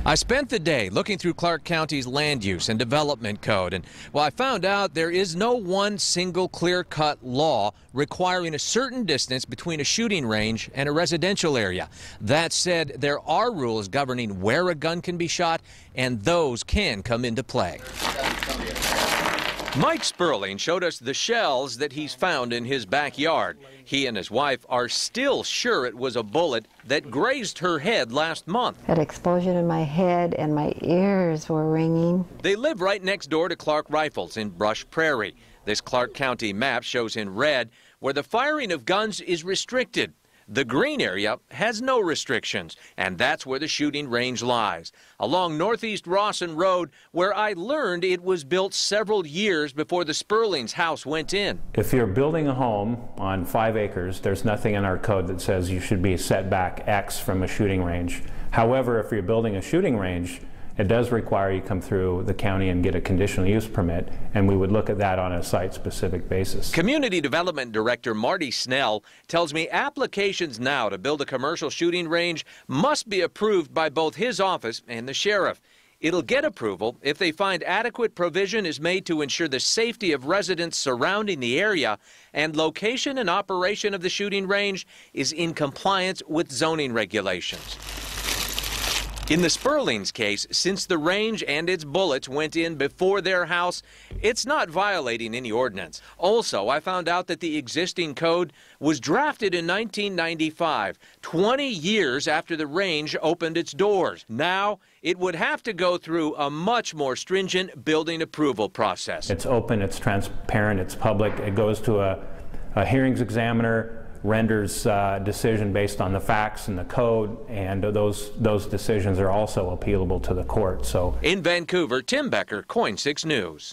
I spent the day looking through Clark County's land use and development code, and I found out there is no one single clear-cut law requiring a certain distance between a shooting range and a residential area. That said, there are rules governing where a gun can be shot, and those can come into play. Mike Sperling showed us the shells that he's found in his backyard. He and his wife are still sure it was a bullet that grazed her head last month. Had explosion in my head and my ears were ringing. They live right next door to Clark Rifles in Brush Prairie. This Clark County map shows in red where the firing of guns is restricted. The green area has no restrictions, and that's where the shooting range lies, along Northeast Rawson Road, where I learned it was built several years before the Sperling's house went in. If you're building a home on 5 acres, there's nothing in our code that says you should be set back X from a shooting range. However, if you're building a shooting range, it does require you come through the county and get a conditional use permit, and we would look at that on a site-specific basis. Community Development Director Marty Snell tells me applications now to build a commercial shooting range must be approved by both his office and the sheriff. It'll get approval if they find adequate provision is made to ensure the safety of residents surrounding the area and location and operation of the shooting range is in compliance with zoning regulations. In the Sperling's case, since the range and its bullets went in before their house, it's not violating any ordinance. Also, I found out that the existing code was drafted in 1995, 20 years after the range opened its doors. Now, it would have to go through a much more stringent building approval process. It's open, it's transparent, it's public. It goes to a hearings examiner, renders decision based on the facts and the code, and those decisions are also appealable to the court. So, in Vancouver, Tim Becker, KOIN 6 News.